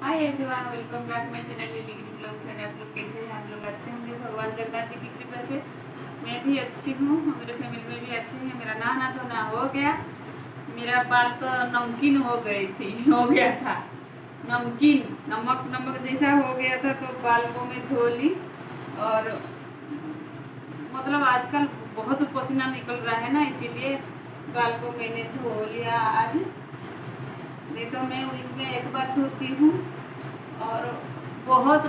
Hi everyone, welcome back my channel lily green blog. Friend, आप लोग कैसे हैं? आप लोग अच्छे होंगे भगवान जगन्नाथ जी की कृपा से। मैं भी अच्छी हूँ, मेरे फैमिली में भी अच्छे हैं। मेरा नहाना धोना हो गया। मेरा बाल तो नमकीन हो गया था। नमकीन नमक नमक जैसा हो गया था, तो बाल को मैं धो ली। और मतलब आजकल बहुत पसीना निकल रहा है ना, इसीलिए बाल को मैंने धो लिया आज। नहीं तो मैं वीक में एक बार धोती हूँ और बहुत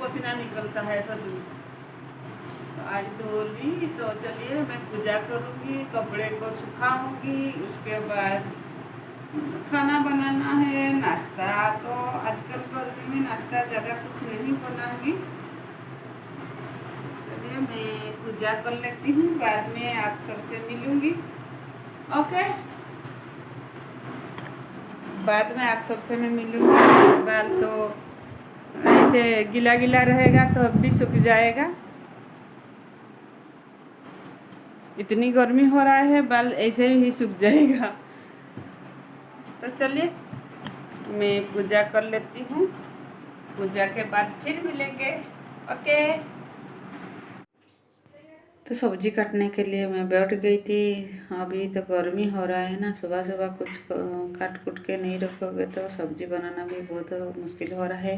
पसीना निकलता है सच में। तो आज धो ली, तो चलिए मैं पूजा करूँगी, कपड़े को सुखाऊंगी, उसके बाद खाना बनाना है, नाश्ता। तो आजकल गर्मी में नाश्ता ज़्यादा कुछ नहीं बनाऊंगी। चलिए मैं पूजा कर लेती हूँ, बाद में आप सबसे मिलूंगी। ओके, बाद में आप सबसे मैं मिलूंगी। बाल तो ऐसे गीला गीला रहेगा तो अब भी सूख जाएगा। इतनी गर्मी हो रहा है, बाल ऐसे ही सूख जाएगा। तो चलिए मैं पूजा कर लेती हूँ, पूजा के बाद फिर मिलेंगे। ओके। तो सब्जी काटने के लिए मैं बैठ गई थी। अभी तो गर्मी हो रहा है ना, सुबह सुबह कुछ काट कुट के नहीं रखोगे तो सब्जी बनाना भी बहुत मुश्किल हो रहा है।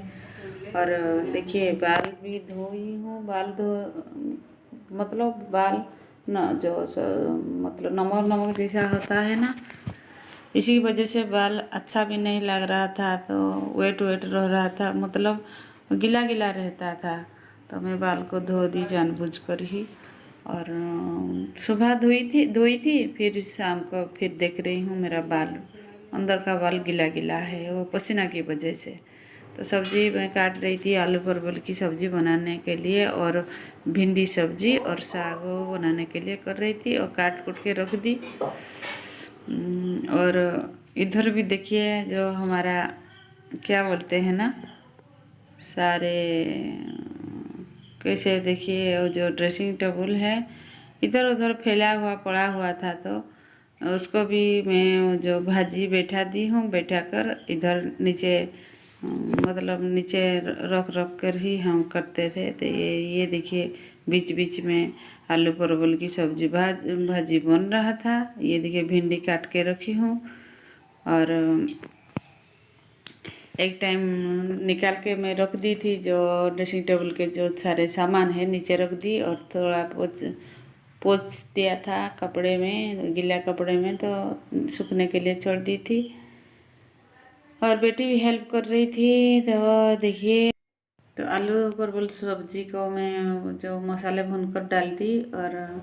और देखिए बाल भी धोई हूँ। बाल धो मतलब बाल न जो मतलब नमक नमक जैसा होता है ना, इसी वजह से बाल अच्छा भी नहीं लग रहा था। तो वेट वेट रह रहा था, मतलब गीला गीला रहता था। तो मैं बाल को धो दी जानबूझकर ही। और सुबह धोई थी, फिर शाम को फिर देख रही हूँ मेरा बाल, अंदर का बाल गीला गीला है, वो पसीना की वजह से। तो सब्जी मैं काट रही थी, आलू परवल की सब्जी बनाने के लिए, और भिंडी सब्जी और साग बनाने के लिए कर रही थी, और काट कुट के रख दी। और इधर भी देखिए, जो हमारा क्या बोलते हैं ना, सारे कैसे देखिए, वो जो ड्रेसिंग टेबल है इधर उधर फैला हुआ पड़ा हुआ था, तो उसको भी मैं जो भाजी बैठा दी हूँ, बैठा कर इधर नीचे मतलब नीचे रख रख कर ही हम करते थे। तो ये देखिए बीच बीच में आलू परवल की सब्जी भाजी बन रहा था। ये देखिए भिंडी काट के रखी हूँ, और एक टाइम निकाल के मैं रख दी थी, जो ड्रेसिंग टेबल के जो सारे सामान है नीचे रख दी, और थोड़ा पोंछ दिया था कपड़े में, गीला कपड़े में, तो सूखने के लिए छोड़ दी थी। और बेटी भी हेल्प कर रही थी। तो देखिए, तो आलू परवल सब्जी को मैं जो मसाले भूनकर डाल दी, और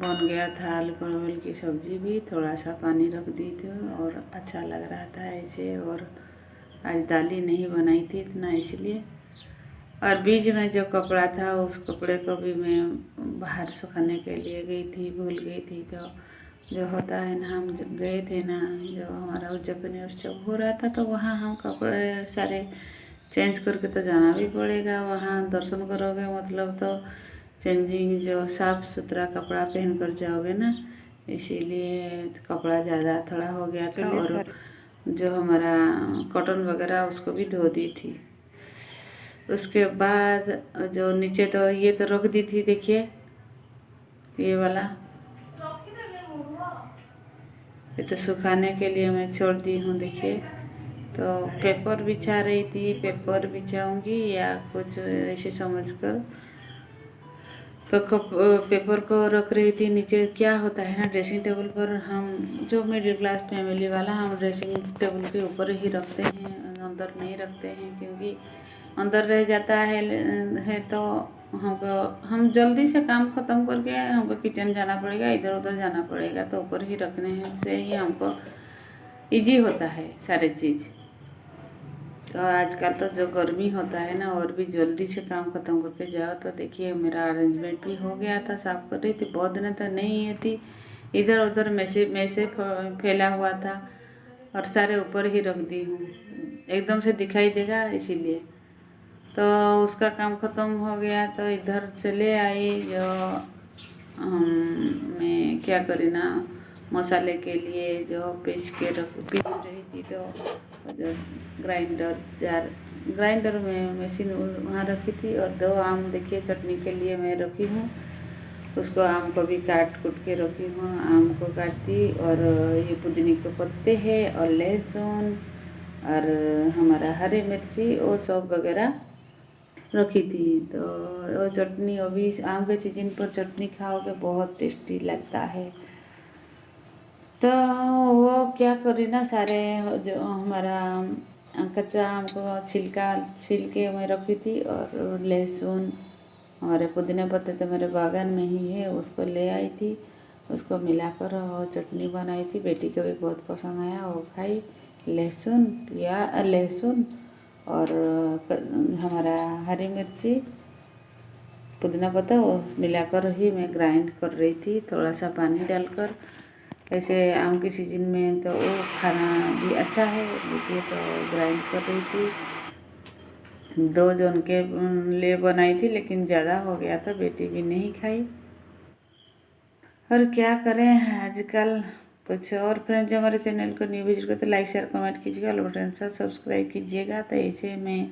बन गया था आलू परवल की सब्जी भी। थोड़ा सा पानी रख दी थी और अच्छा लग रहा था ऐसे। और आज दाल ही नहीं बनाई थी इतना, इसलिए। और बीच में जो कपड़ा था, उस कपड़े को भी मैं बाहर सुखाने के लिए गई थी, भूल गई थी। तो जो होता है ना, हम गए थे ना, जो हमारा उद्यापनी उत्सव हो रहा था, तो वहाँ हम कपड़े सारे चेंज करके तो जाना भी पड़ेगा। वहाँ दर्शन करोगे मतलब तो चेंजिंग जो साफ़ सुथरा कपड़ा पहन कर जाओगे ना, इसीलिए कपड़ा ज़्यादा थोड़ा हो गया था। और जो हमारा कॉटन वगैरह उसको भी धो दी थी। उसके बाद जो नीचे तो ये तो रख दी थी, देखिए ये वाला, ये तो सुखाने के लिए मैं छोड़ दी हूँ। देखिए, तो पेपर बिछा रही थी, पेपर बिछाऊंगी या कुछ ऐसे समझकर, तो पेपर को रख रही थी नीचे। क्या होता है ना, ड्रेसिंग टेबल पर हम जो मिडिल क्लास फैमिली वाला, हम ड्रेसिंग टेबल के ऊपर ही रखते हैं, अंदर नहीं रखते हैं, क्योंकि अंदर रह जाता है तो हम जल्दी से काम ख़त्म करके हमको किचन जाना पड़ेगा, इधर उधर जाना पड़ेगा। तो ऊपर ही रखने से ही हमको इजी होता है सारे चीज़। तो आजकल तो जो गर्मी होता है ना, और भी जल्दी से काम ख़त्म करके जाओ। तो देखिए मेरा अरेंजमेंट भी हो गया था, साफ़ कर रही थी, बहुत दिन तो नहीं थी, इधर उधर मैसे फैला हुआ था, और सारे ऊपर ही रख दी हूँ, एकदम से दिखाई देगा इसीलिए। तो उसका काम ख़त्म हो गया, तो इधर चले आई। जो मैं क्या करी ना, मसाले के लिए जो पीस रही थी, तो जो ग्राइंडर में मशीन वहाँ रखी थी। और 2 आम देखिए चटनी के लिए मैं रखी हूँ, उसको आम को भी काट कूट के रखी हूँ। आम को काट दी, और ये पुदीने के पत्ते हैं और लहसुन और हमारा हरी मिर्ची और सब वगैरह रखी थी। तो वो चटनी अभी आम के सीजन पर चटनी खाओगे बहुत टेस्टी लगता है। तो वो क्या करी ना, सारे जो हमारा कच्चा आम को छील के मैं रखी थी, और लहसुन हमारे पुदीना पत्ते तो मेरे बागान में ही है, उसको ले आई थी। उसको मिलाकर वो चटनी बनाई थी, बेटी को भी बहुत पसंद आया, वो खाई। लहसुन और हमारा हरी मिर्ची पुदीना पत्ता वो मिलाकर ही मैं ग्राइंड कर रही थी, थोड़ा सा पानी डालकर। ऐसे आम की सीजन में तो वो खाना भी अच्छा है। देखिए, तो ग्राइंड कर रही थी। 2 जन के लिए बनाई थी, लेकिन ज़्यादा हो गया था, बेटी भी नहीं खाई। और क्या करें आजकल। कुछ और फ्रेंड्स हमारे चैनल को न्यू विजिट करते, लाइक शेयर कमेंट कीजिएगा, और बटन से सब्सक्राइब कीजिएगा। तो ऐसे में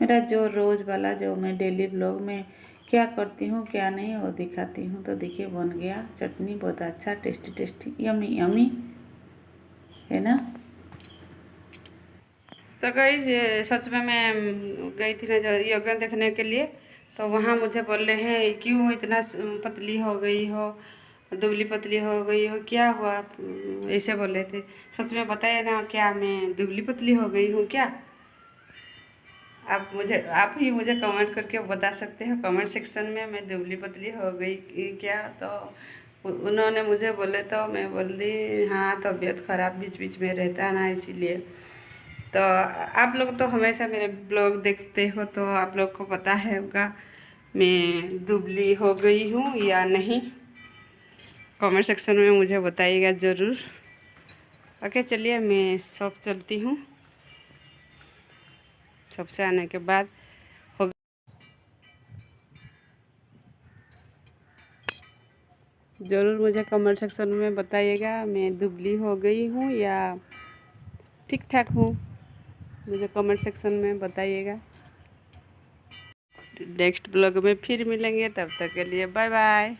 मेरा जो रोज़ वाला जो मैं डेली ब्लॉग में क्या करती हूँ क्या नहीं वो दिखाती हूँ। तो देखिए बन गया चटनी, बहुत अच्छा टेस्टी यमी यमी है ना। तो गाइस सच में मैं गई थी ना योगा देखने के लिए, तो वहाँ मुझे बोल रहे हैं क्यों इतना पतली हो गई हो, दुबली पतली हो गई हो, क्या हुआ, ऐसे बोल रहे थे। सच में बताइए ना, क्या मैं दुबली पतली हो गई हूँ क्या? आप ही मुझे कमेंट करके बता सकते हो कमेंट सेक्शन में, मैं दुबली पतली हो गई क्या? तो उन्होंने मुझे बोले, तो मैं बोल दी हाँ, तबीयत ख़राब बीच बीच में रहता है ना, इसीलिए। तो आप लोग तो हमेशा मेरे ब्लॉग देखते हो, तो आप लोग को पता है होगा मैं दुबली हो गई हूँ या नहीं। कमेंट सेक्शन में मुझे बताइएगा ज़रूर। ओके, चलिए मैं शॉप चलती हूँ। शॉप से आने के बाद हो ज़रूर मुझे कमेंट सेक्शन में बताइएगा मैं दुबली हो गई हूँ या ठीक ठाक हूँ। मुझे कमेंट सेक्शन में बताइएगा। नेक्स्ट ब्लॉग में फिर मिलेंगे, तब तक के लिए बाय बाय।